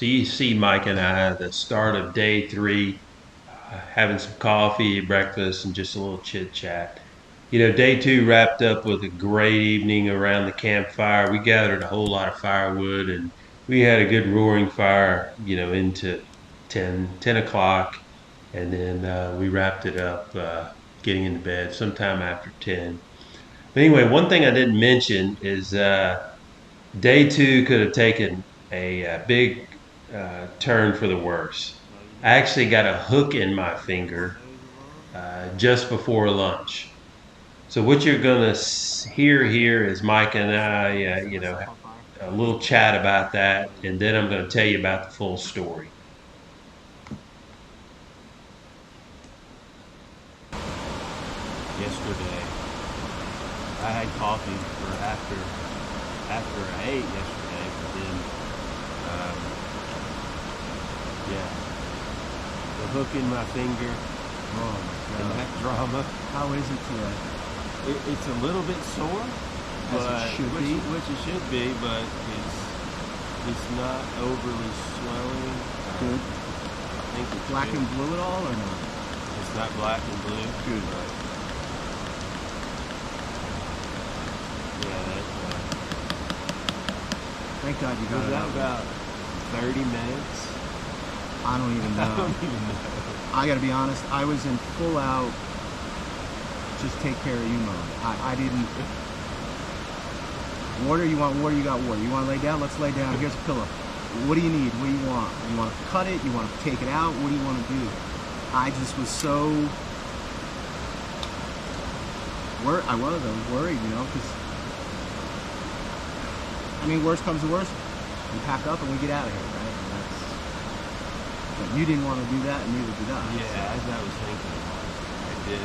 So you see Mike and I at the start of day three, having some coffee, breakfast, and just a little chit chat. Day two wrapped up with a great evening around the campfire. We gathered a whole lot of firewood and we had a good roaring fire, into 10 o'clock. And then we wrapped it up getting into bed sometime after 10. But anyway, one thing I didn't mention is day two could have taken a big turn for the worse. I actually got a hook in my finger just before lunch. So what you're going to hear here is Mike and I, a little chat about that, and then I'm going to tell you about the full story. Yesterday, I had coffee for after I ate yesterday, but then um, yeah, the hook in my finger Oh my and god. that drama. How is it today? It's a little bit sore, As it but should be. which it should be, but it's not overly swelling. Good. I think it's Black good. and blue at all or not? It's not black and blue. Good. But yeah, that Thank God you got was it that out. about 30 minutes. I don't even I know. don't even know. I gotta be honest, I was in full out just take care of you mode. I didn't water, you want water, you got water. You wanna lay down? Let's lay down. Here's a pillow. What do you need? What do you want? You wanna cut it? You wanna take it out? What do you wanna do? I just was so I was worried, because worst comes to worst, we pack up and we get out of here, right? And but you didn't want to do that, and neither did I. Yeah, as I was thinking about it,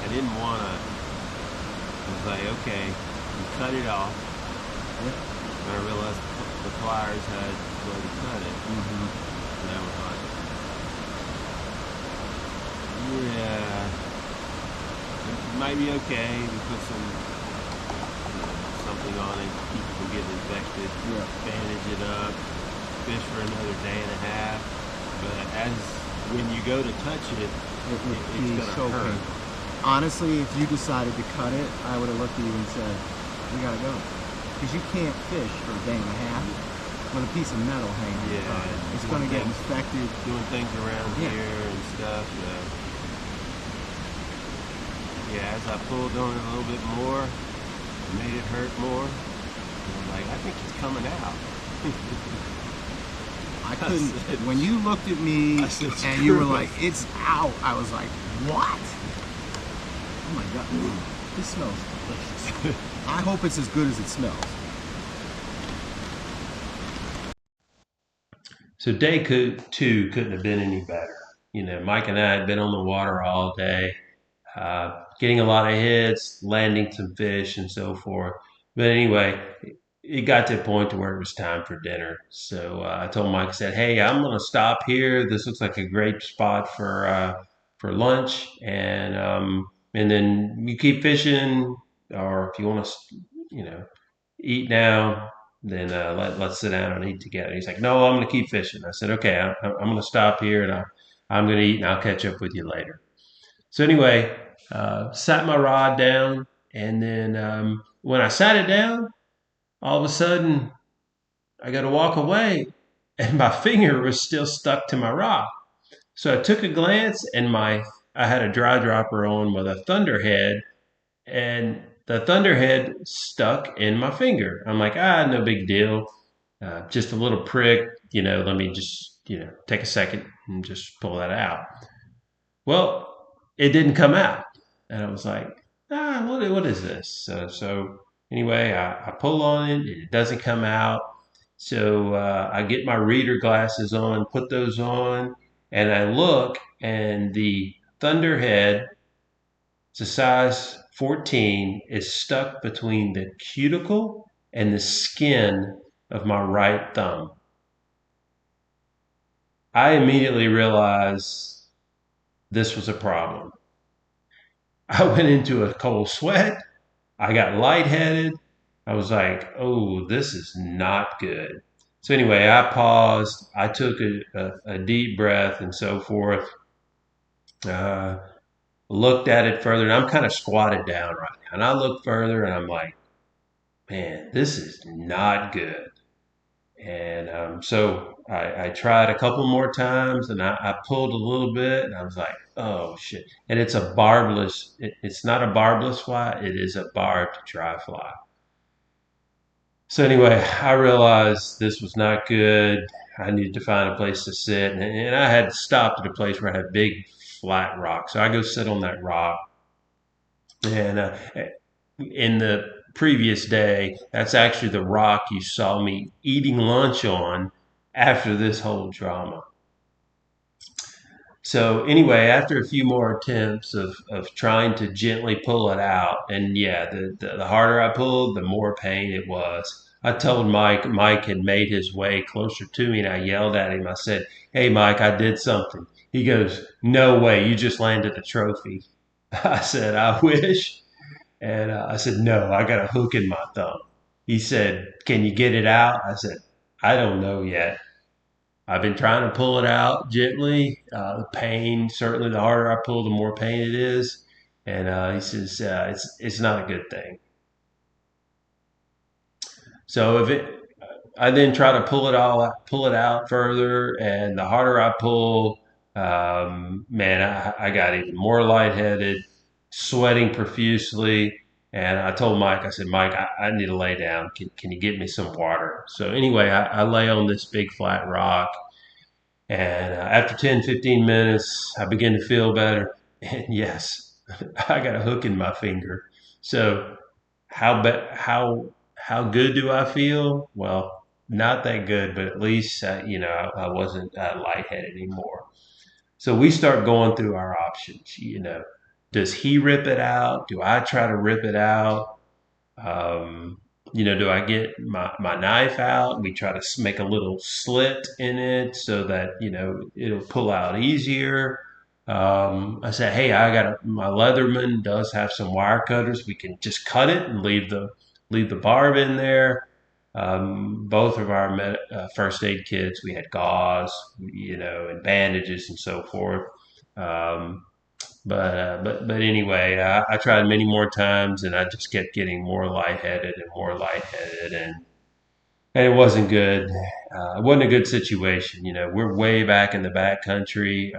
I didn't want to. I was like, okay, we cut it off. Yep. And I realized the pliers had where to cut it. Mm-hmm. And I was like, yeah, it might be okay to put something on it, keep it from getting infected, Yeah. bandage it up, fish for another day and a half. But as when you go to touch it, It would it's be gonna so hurt. painful. Honestly, if you decided to cut it, I would have looked at you and said, "We gotta go," because you can't fish for a day and a half with a piece of metal hanging on your Yeah, body. It's doing gonna get things- infected. Doing things around Yeah. here and stuff. Yeah, as I pulled on it a little bit more, it made it hurt more. And I'm like, I think it's coming out. I I couldn't. said- When you looked at me I said, and you were "Screw like, it." "It's out," I was like, "What?" Oh my god, this smells delicious. I hope it's as good as it smells. So day two couldn't have been any better. Mike and I had been on the water all day, getting a lot of hits, landing some fish, and so forth. But anyway, it got to a point to where it was time for dinner. So I told Mike, I said, "Hey, I'm going to stop here. This looks like a great spot for lunch, and then you keep fishing, or if you want to, you know, eat now." Then let's sit down and eat together. He's like, "No, I'm going to keep fishing." I said, "Okay, I'm going to stop here and I'm going to eat and I'll catch up with you later." So anyway, sat my rod down, and then when I sat it down, all of a sudden I got to walk away, and my finger was still stuck to my rod. So I took a glance, and I had a dry dropper on with a thunderhead, and the thunderhead stuck in my finger. I'm like, no big deal, just a little prick. Let me just take a second and just pull that out. Well, it didn't come out. And I was like, what is this? So anyway, I pull on it, it doesn't come out. So I get my reader glasses on, put those on, and I look, and the Thunderhead, it's a size 14, is stuck between the cuticle and the skin of my right thumb. I immediately realized this was a problem. I went into a cold sweat. I got lightheaded. I was like, oh, this is not good. So anyway, I paused. I took a deep breath and so forth. Uh, Looked at it further, and I'm kind of squatted down right now. And I look further, and I'm like, man, this is not good. And so I tried a couple more times, and I pulled a little bit, and I was like, oh shit! And it's a barbless. It's not a barbless fly. It is a barbed dry fly. So anyway, I realized this was not good. I needed to find a place to sit, and I had stopped at a place where I had big flat rock. So I go sit on that rock, and in the previous day, that's actually the rock you saw me eating lunch on after this whole drama. So anyway, after a few more attempts of trying to gently pull it out, and yeah, the harder I pulled, the more pain it was. I told Mike had made his way closer to me, and I yelled at him. I said, "Hey, Mike, I did something." He goes, "No way, you just landed a trophy." I said, "I wish." And I said, "No, I got a hook in my thumb." He said, "Can you get it out?" I said, "I don't know yet. I've been trying to pull it out gently. The pain, certainly, the harder I pull, the more pain it is." And he says, "It's not a good thing." So if it, I then try to pull it out further, and the harder I pull, man, I got even more lightheaded, sweating profusely. And I told Mike, I said, "Mike, I need to lay down. Can you get me some water?" So anyway, I lay on this big flat rock, and after 10, 15 minutes, I begin to feel better. And yes, I got a hook in my finger. So how good do I feel? Well, not that good, but at least I wasn't lightheaded anymore. So we start going through our options. Does he rip it out? Do I try to rip it out? Um, do I get my knife out? We try to make a little slit in it so that, it'll pull out easier. I said, hey, my Leatherman does have some wire cutters. We can just cut it and leave the barb in there. Both of our first aid kits, we had gauze, and bandages and so forth. Um, but anyway, I tried many more times, and I just kept getting more lightheaded and more lightheaded, and it wasn't good. It wasn't a good situation. We're way back in the backcountry.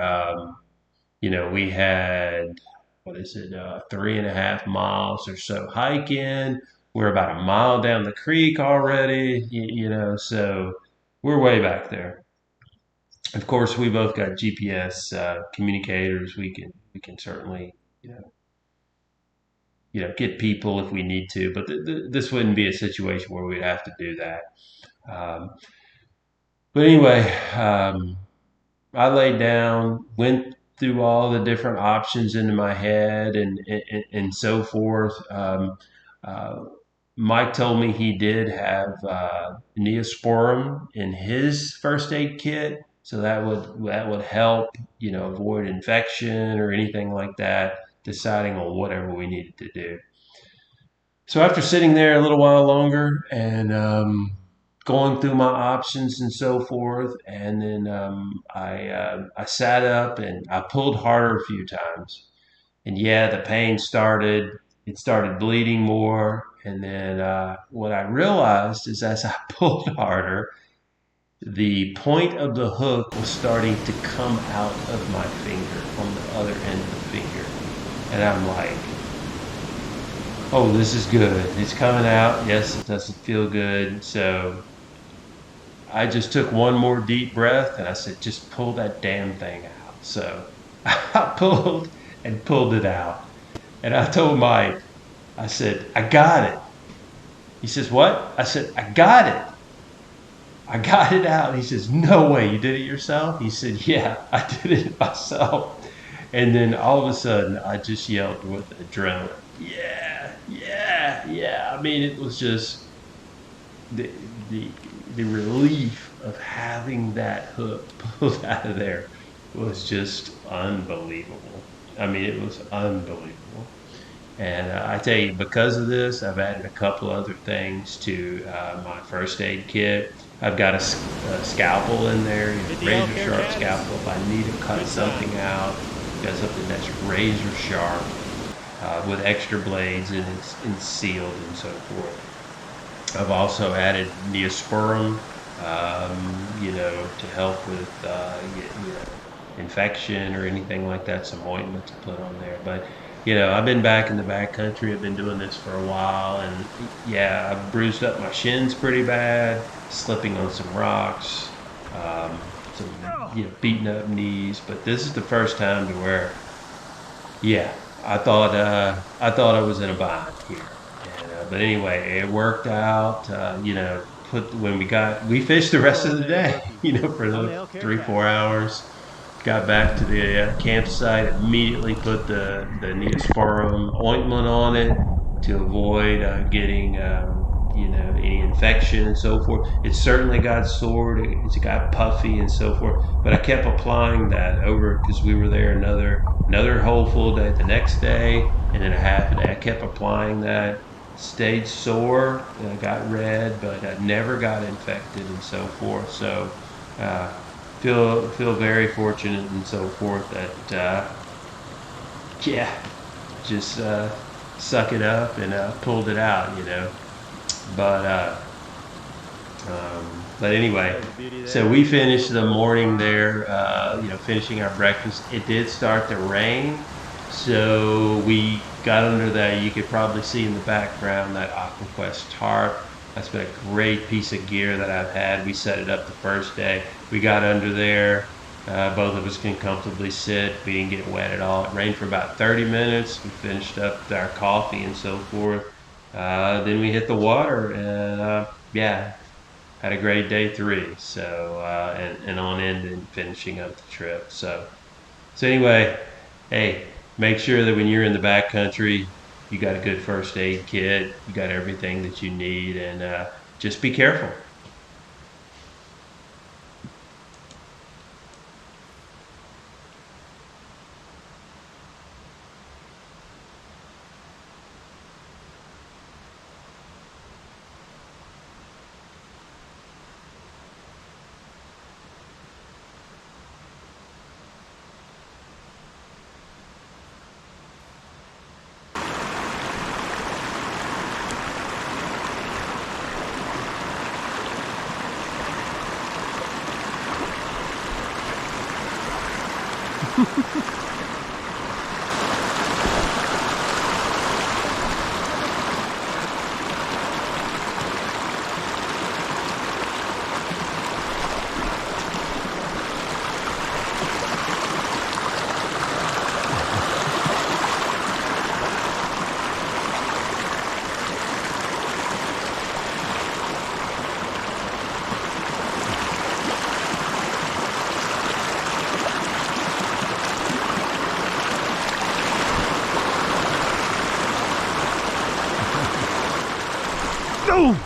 We had, what is it, 3.5 miles or so hiking. We're about a mile down the creek already. So we're way back there. Of course, we both got GPS communicators. We can certainly get people if we need to, but this wouldn't be a situation where we'd have to do that. Um, but anyway, I laid down, went through all the different options into my head, and so forth. Uh, Mike told me he did have Neosporin in his first aid kit, so that would help, avoid infection or anything like that. Deciding on whatever we needed to do. So after sitting there a little while longer and going through my options and so forth, and then I sat up and I pulled harder a few times, and yeah, the pain started. It started bleeding more, and then what I realized is as I pulled harder, the point of the hook was starting to come out of my finger on the other end of the finger, and I'm like, oh, this is good. It's coming out. Yes, it doesn't feel good. So I just took one more deep breath and I said, just pull that damn thing out. So I pulled and pulled it out. And I told Mike, I said, I got it. He says, what? I said, I got it. I got it out. He says, no way. You did it yourself? He said, yeah, I did it myself. And then all of a sudden, I just yelled with adrenaline. Yeah, yeah, yeah. I mean, it was just the the the relief of having that hook pulled out of there was just unbelievable. I mean, it was unbelievable. And I tell you, because of this, I've added a couple other things to my first aid kit. I've got a scalpel in there, razor sharp scalpel. If I need to cut something out, got something that's razor sharp with extra blades and sealed and so forth. I've also added Neosporin, to help with infection or anything like that. Some ointment to put on there, but I've been back in the backcountry. I've been doing this for a while, and yeah, I've bruised up my shins pretty bad, slipping on some rocks, some beaten up knees. But this is the first time to where, yeah, I thought I was in a bind here. But anyway, it worked out. We fished the rest of the day, for the 3-4 hours. Got back to the campsite, immediately put the Neosporin ointment on it to avoid getting any infection and so forth. It certainly got sore, it got puffy and so forth, but I kept applying that over because we were there another whole full day the next day, and then a half a day. I kept applying that. Stayed sore, got red, but I never got infected and so forth. So feel very fortunate and so forth that just suck it up and pulled it out, But but anyway, so we finished the morning there, finishing our breakfast. It did start to rain, so we got under that. You could probably see in the background that AquaQuest tarp. That's been a great piece of gear that I've had. We set it up the first day. We got under there. Both of us can comfortably sit. We didn't get wet at all. It rained for about 30 minutes. We finished up our coffee and so forth. Then we hit the water and had a great day 3. So and on end and finishing up the trip. So anyway, hey, make sure that when you're in the backcountry, you got a good first aid kit. You got everything that you need, and just be careful. Go!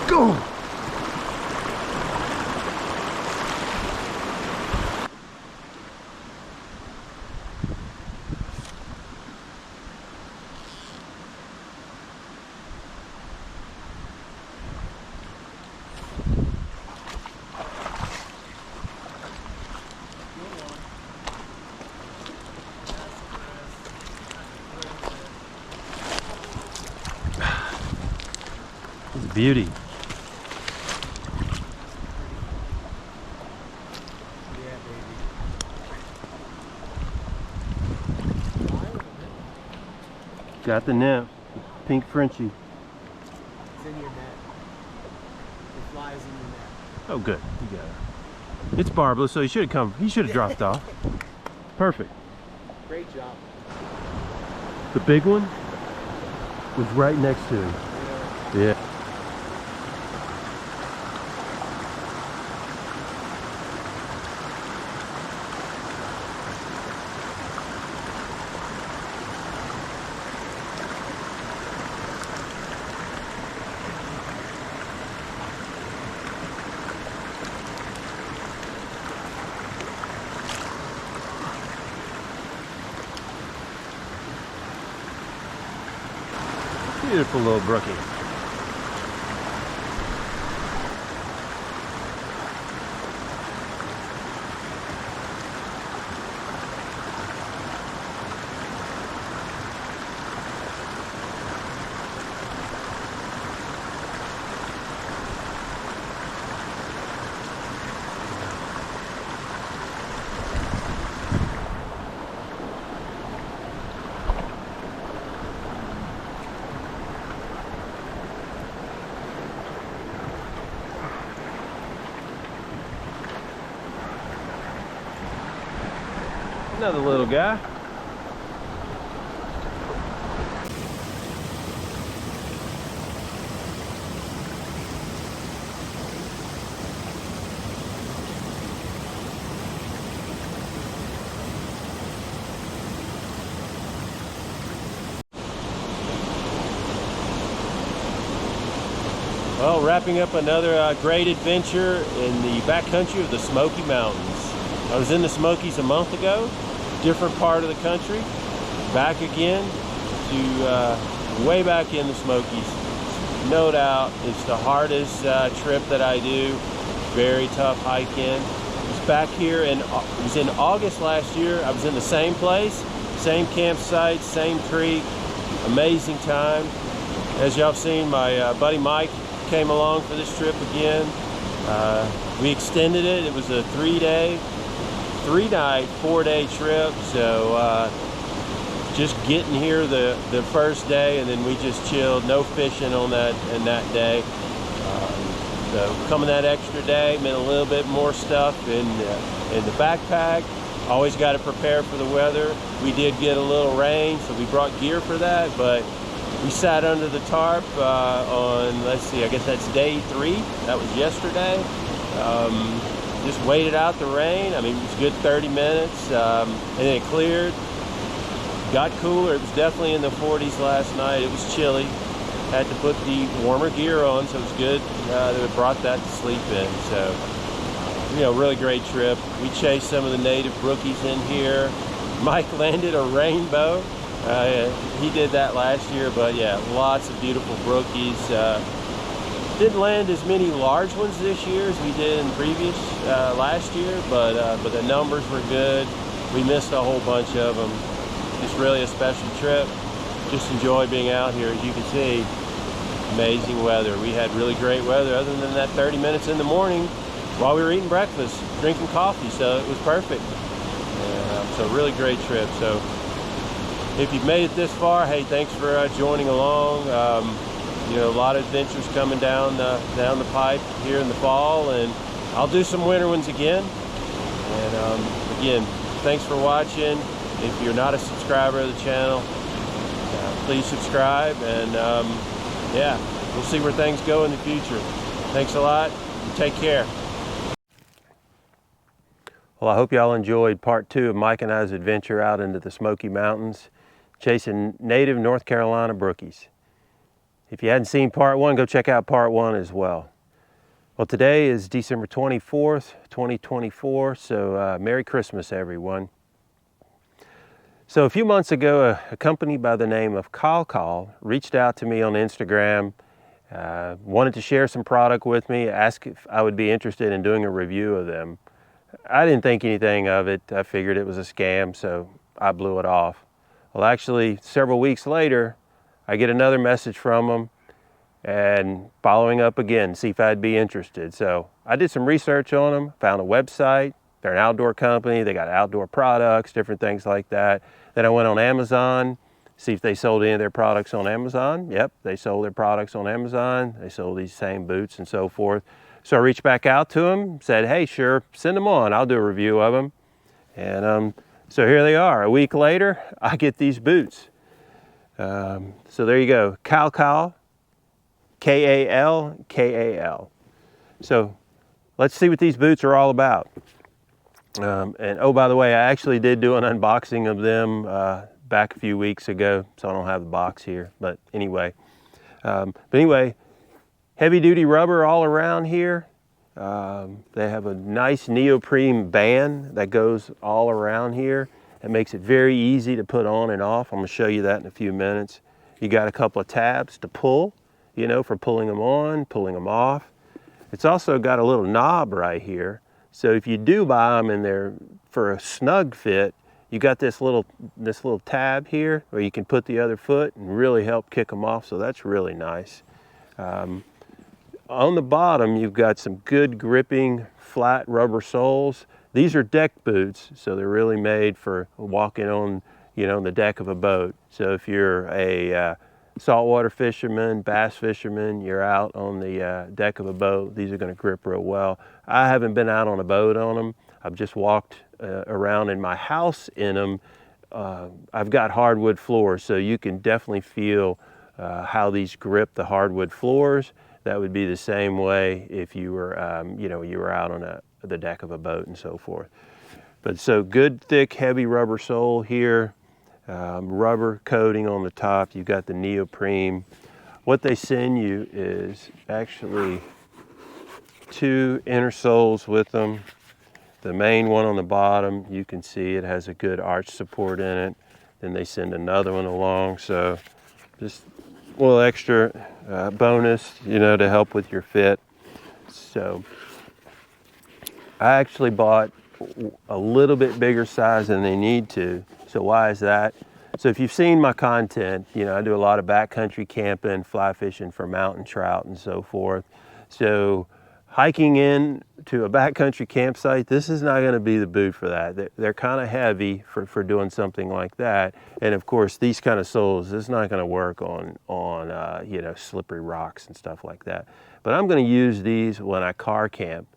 Go! It's a beauty. Got the nymph, pink Frenchie. It's in your net. It flies in your net. Oh, good. You got it. It's barbless, so he should have dropped off. Perfect. Great job. The big one? was right next to him. Yeah. Beautiful little brookie. Another little guy. Well, wrapping up another great adventure in the backcountry of the Smoky Mountains. I was in the Smokies a month ago, different part of the country, back again to way back in the Smokies. No doubt, it's the hardest trip that I do. Very tough hiking. It's back here, and it was in August last year. I was in the same place, same campsite, same creek. Amazing time. As y'all have seen, my buddy Mike came along for this trip again. We extended it. It was a 3-day, 3-night, 4-day trip. So just getting here the first day, and then we just chilled. No fishing on that day. So coming that extra day meant a little bit more stuff in the backpack. Always got to prepare for the weather. We did get a little rain, so we brought gear for that, but we sat under the tarp on, let's see, I guess that's day 3. That was yesterday. Just waited out the rain. I mean, it was a good 30 minutes, and then it cleared. Got cooler. It was definitely in the 40s last night. It was chilly. Had to put the warmer gear on, so it was good that we brought that to sleep in. So, you know, really great trip. We chased some of the native brookies in here. Mike landed a rainbow. He did that last year, but yeah, lots of beautiful brookies. Didn't land as many large ones this year as we did in previous last year, but the numbers were good. We missed a whole bunch of them. Just really a special trip. Just enjoy being out here. As you can see, amazing weather. We had really great weather other than that 30 minutes in the morning while we were eating breakfast, drinking coffee, so it was perfect. So really great trip. So if you've made it this far, hey, thanks for joining along. You know, a lot of adventures coming down the pipe here in the fall, and I'll do some winter ones again. And again, thanks for watching. If you're not a subscriber of the channel, please subscribe, and yeah, we'll see where things go in the future. Thanks a lot, and take care. Well, I hope y'all enjoyed part 2 of Mike and I's adventure out into the Smoky Mountains, chasing native North Carolina brookies. If you hadn't seen part 1, go check out part 1 as well. Well, today is December 24th, 2024, so Merry Christmas, everyone. So a few months ago, a company by the name of Kalkal reached out to me on Instagram, wanted to share some product with me, asked if I would be interested in doing a review of them. I didn't think anything of it. I figured it was a scam, so I blew it off. Well, actually, several weeks later, I get another message from them and following up again, see if I'd be interested. So I did some research on them, found a website. They're an outdoor company. They got outdoor products, different things like that. Then I went on Amazon, see if they sold any of their products on Amazon. Yep, they sold their products on Amazon. They sold these same boots and so forth. So I reached back out to them, said, hey, sure, send them on. I'll do a review of them. And so here they are. A week later, I get these boots. So there you go, Kalkal, Kalkal. So let's see what these boots are all about. And oh, by the way, I actually did do an unboxing of them back a few weeks ago, so I don't have the box here. But anyway, heavy duty rubber all around here. They have a nice neoprene band that goes all around here. It makes it very easy to put on and off. I'm going to show you that in a few minutes. You got a couple of tabs to pull, for pulling them on, pulling them off. It's also got a little knob right here. So if you do buy them in there for a snug fit, you got this little tab here where you can put the other foot and really help kick them off. So that's really nice. On the bottom, you've got some good gripping flat rubber soles. These are deck boots, so they're really made for walking on, the deck of a boat. So if you're a saltwater fisherman, bass fisherman, you're out on the deck of a boat, these are going to grip real well. I haven't been out on a boat on them. I've just walked around in my house in them. I've got hardwood floors, so you can definitely feel how these grip the hardwood floors. That would be the same way if you were, you were out on the deck of a boat and so forth. But so good, thick, heavy rubber sole here, rubber coating on the top. You've got the neoprene. What they send you is actually 2 inner soles with them. The main one on the bottom, you can see it has a good arch support in it. Then they send another one along. So just a little extra bonus, to help with your fit. So I actually bought a little bit bigger size than they need to. So why is that? So if you've seen my content, I do a lot of backcountry camping, fly fishing for mountain trout and so forth. So hiking in to a backcountry campsite, this is not going to be the boot for that. They're kind of heavy for doing something like that. And of course, these kind of soles, it's not going to work on slippery rocks and stuff like that. But I'm going to use these when I car camp.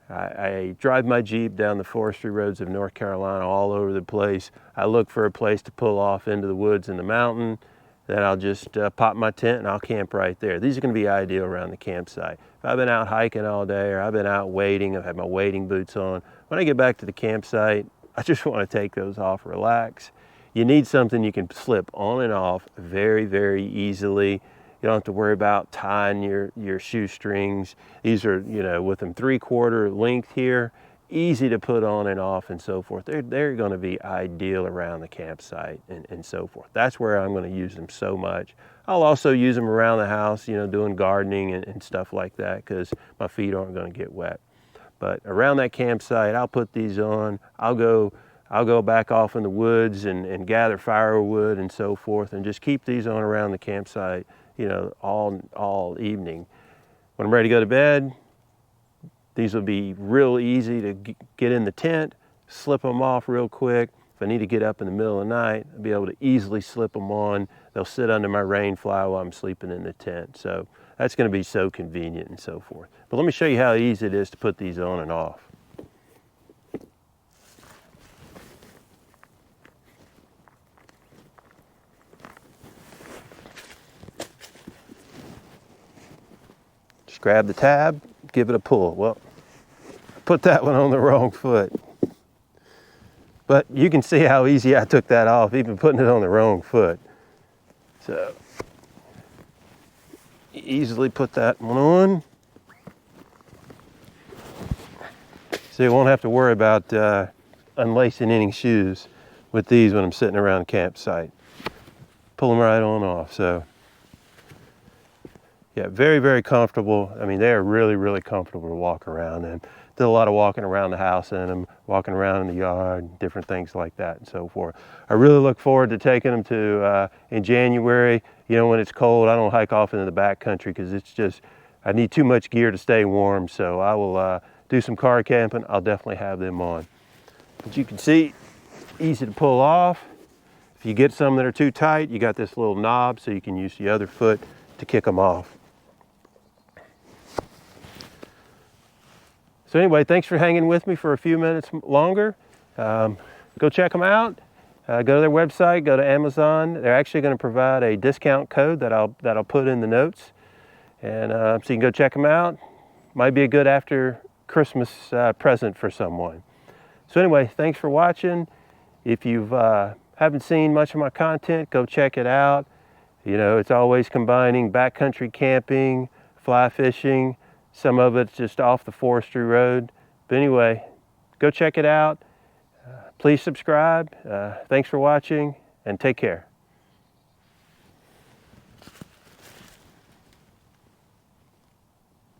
I drive my Jeep down the forestry roads of North Carolina all over the place. I look for a place to pull off into the woods in the mountain. Then I'll just pop my tent and I'll camp right there. These are going to be ideal around the campsite. If I've been out hiking all day or I've been out wading, I've had my wading boots on. When I get back to the campsite, I just want to take those off, relax. You need something you can slip on and off very, very easily. You don't have to worry about tying your shoestrings. These are, with them 3/4 length here, easy to put on and off and so forth. They're going to be ideal around the campsite and so forth. That's where I'm going to use them so much. I'll also use them around the house, doing gardening and stuff like that because my feet aren't going to get wet. But around that campsite, I'll put these on. I'll go back off in the woods and gather firewood and so forth and just keep these on around the campsite, all evening. When I'm ready to go to bed, these will be real easy to get in the tent, slip them off real quick. If I need to get up in the middle of the night, I'll be able to easily slip them on. They'll sit under my rain fly while I'm sleeping in the tent. So that's going to be so convenient and so forth. But let me show you how easy it is to put these on and off. Just grab the tab, give it a pull. Well, put that one on the wrong foot. But you can see how easy I took that off, even putting it on the wrong foot. So, easily put that one on. So you won't have to worry about unlacing any shoes with these when I'm sitting around a campsite. Pull them right on off. So, yeah, very, very comfortable. I mean, they are really, really comfortable to walk around in. Did a lot of walking around the house in them, walking around in the yard, different things like that and so forth. I really look forward to taking them to, in January, when it's cold. I don't hike off into the backcountry because it's just, I need too much gear to stay warm. So I will do some car camping. I'll definitely have them on. But you can see, easy to pull off. If you get some that are too tight, you got this little knob so you can use the other foot to kick them off. So anyway, thanks for hanging with me for a few minutes longer. Go check them out. go to their website, go to Amazon. They're actually going to provide a discount code that I'll put in the notes, and so you can go check them out. Might be a good after Christmas present for someone. So anyway, thanks for watching. If you haven't seen much of my content, go check it out. You know, it's always combining backcountry camping, fly fishing. Some of it's just off the forestry road. But anyway, go check it out. Please subscribe. Thanks for watching, and take care.